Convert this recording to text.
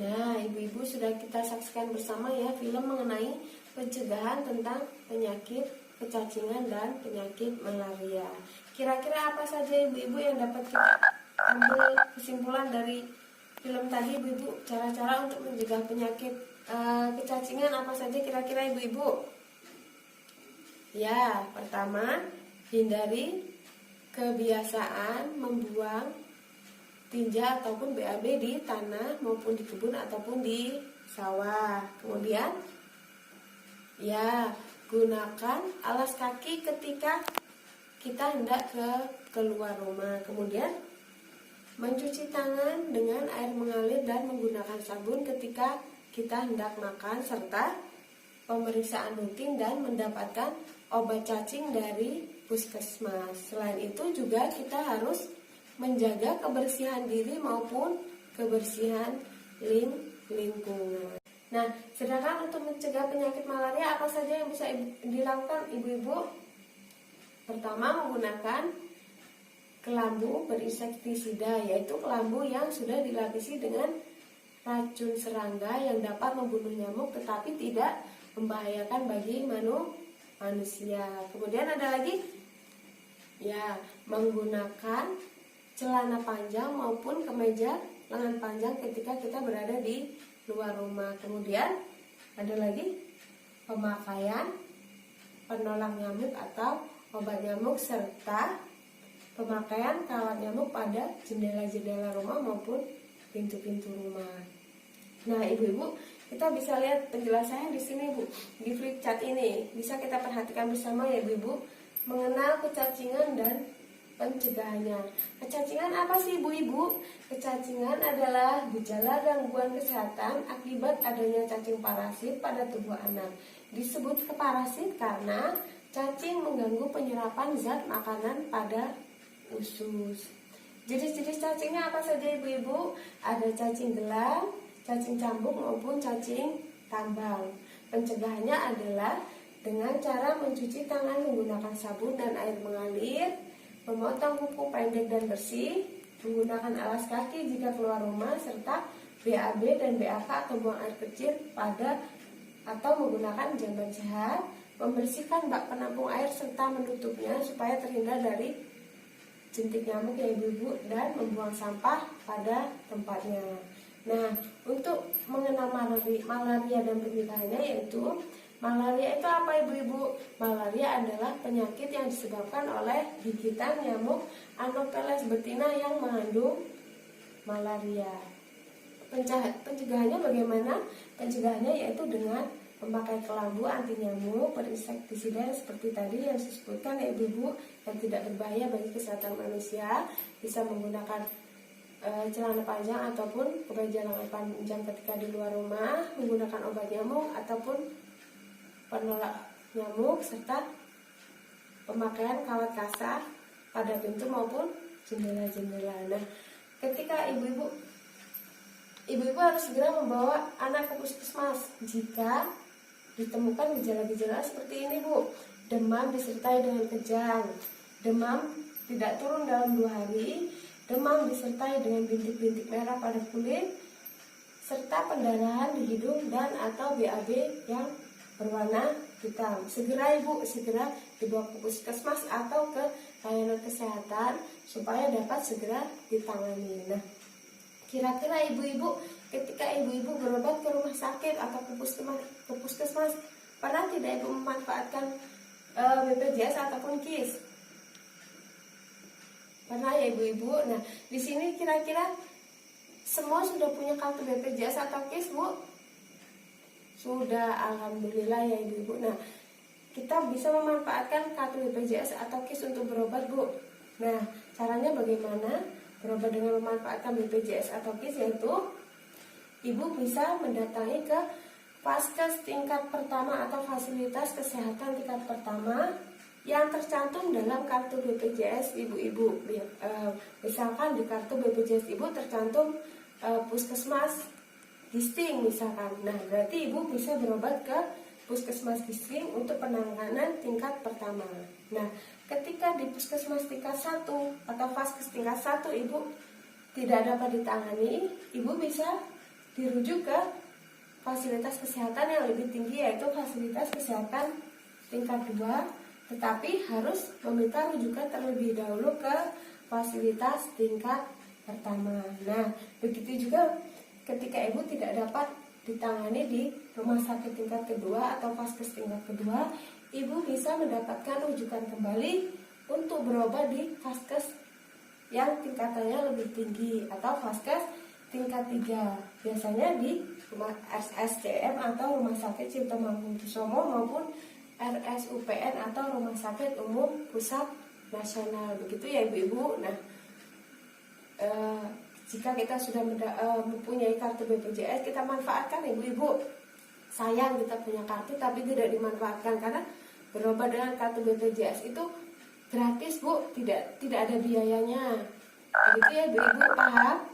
Nah, ibu-ibu sudah kita saksikan bersama ya film mengenai pencegahan tentang penyakit kecacingan dan penyakit malaria. Kira-kira apa saja ibu-ibu yang dapat kita ambil kesimpulan dari film tadi ibu-ibu? Cara-cara untuk mencegah penyakit kecacingan apa saja kira-kira ibu-ibu? Ya, pertama, hindari kebiasaan membuang tinja ataupun BAB di tanah maupun di kebun ataupun di sawah. Kemudian ya, gunakan alas kaki ketika kita hendak keluar rumah. Kemudian mencuci tangan dengan air mengalir dan menggunakan sabun ketika kita hendak makan, serta pemeriksaan rutin dan mendapatkan obat cacing dari puskesmas. Selain itu juga kita harus menjaga kebersihan diri maupun kebersihan lingkungan. Nah, sedangkan untuk mencegah penyakit malaria apa saja yang bisa dilakukan ibu-ibu? Pertama, menggunakan kelambu berinsektisida, yaitu kelambu yang sudah dilapisi dengan racun serangga yang dapat membunuh nyamuk tetapi tidak membahayakan bagi manusia. Kemudian ada lagi ya, menggunakan celana panjang maupun kemeja lengan panjang ketika kita berada di luar rumah. Kemudian ada lagi pemakaian penolak nyamuk atau obat nyamuk serta pemakaian kawat nyamuk pada jendela-jendela rumah maupun pintu-pintu rumah. Nah, ibu-ibu, kita bisa lihat penjelasannya di sini, Bu. Di flip chart ini bisa kita perhatikan bersama ya, ibu-ibu, mengenal kecacingan dan pencegahannya. Kecacingan apa sih ibu-ibu? Kecacingan adalah gejala gangguan kesehatan akibat adanya cacing parasit pada tubuh anak. Disebut parasit karena cacing mengganggu penyerapan zat makanan pada usus. Jenis-jenis cacingnya apa saja ibu-ibu? Ada cacing gelang, cacing cambuk maupun cacing tambang. Pencegahannya adalah dengan cara mencuci tangan menggunakan sabun dan air mengalir, memotong kuku pendek dan bersih, menggunakan alas kaki jika keluar rumah, serta BAB dan BAK atau buang air kecil pada atau menggunakan jamban sehat, membersihkan bak penampung air serta menutupnya supaya terhindar dari jentik nyamuk ya ibu-ibu, dan membuang sampah pada tempatnya. Nah, untuk mengenal malaria dan pencegahannya yaitu malaria itu apa ibu-ibu? Malaria adalah penyakit yang disebabkan oleh gigitan nyamuk Anopheles betina yang mengandung malaria. Pencegahannya bagaimana? Pencegahannya yaitu dengan memakai kelambu anti nyamuk berinsektisida seperti tadi yang disebutkan ya ibu-ibu, yang tidak berbahaya bagi kesehatan manusia. Bisa menggunakan celana panjang ataupun kemeja lengan panjang ketika di luar rumah, menggunakan obat nyamuk ataupun penolak nyamuk, serta pemakaian kawat kasar pada pintu maupun jendela-jendela. Nah, ketika ibu-ibu harus segera membawa anak ke puskesmas jika ditemukan gejala-gejala seperti ini, Bu. Demam disertai dengan kejang, demam tidak turun dalam 2 hari, demam disertai dengan bintik-bintik merah pada kulit, serta pendarahan di hidung dan atau BAB yang berwarna hitam. Segera dibawa ke puskesmas atau ke layanan kesehatan supaya dapat segera ditangani. Nah, kira-kira ibu-ibu ketika ibu-ibu berobat ke rumah sakit atau ke puskesmas pernah tidak ibu memanfaatkan BPJS ataupun KIS? Pernah ya ibu-ibu? Nah, di sini kira-kira semua sudah punya kartu BPJS atau KIS, Bu? Sudah, alhamdulillah ya ibu-ibu. Nah, kita bisa memanfaatkan kartu BPJS atau KIS untuk berobat, Bu. Nah, caranya bagaimana berobat dengan memanfaatkan BPJS atau KIS? Yaitu ibu bisa mendatangi ke Vaskes tingkat pertama atau fasilitas kesehatan tingkat pertama yang tercantum dalam kartu BPJS ibu-ibu. Misalkan di kartu BPJS ibu tercantum puskesmas Gisting misalkan. Nah, berarti ibu bisa berobat ke puskesmas Gisting untuk penanganan tingkat pertama. Nah, ketika di puskesmas tingkat 1 atau vaskes tingkat 1 ibu tidak dapat ditangani, ibu bisa dirujuk ke fasilitas kesehatan yang lebih tinggi, yaitu fasilitas kesehatan tingkat 2, tetapi harus meminta rujukan terlebih dahulu ke fasilitas tingkat pertama. Nah, begitu juga ketika ibu tidak dapat ditangani di rumah sakit tingkat kedua atau vaskes tingkat kedua, ibu bisa mendapatkan rujukan kembali untuk berobat di vaskes yang tingkatannya lebih tinggi atau vaskes tingkat 3, biasanya di rumah RSCM atau Rumah Sakit Cipto Mangunkusumo maupun RSUPN atau Rumah Sakit Umum Pusat Nasional. Begitu ya ibu-ibu. Nah, jika kita sudah mempunyai kartu BPJS, kita manfaatkan ibu-ibu. Sayang kita punya kartu tapi tidak dimanfaatkan, karena berobat dengan kartu BPJS itu gratis, Bu, tidak ada biayanya. Begitu ya ibu-ibu, paham?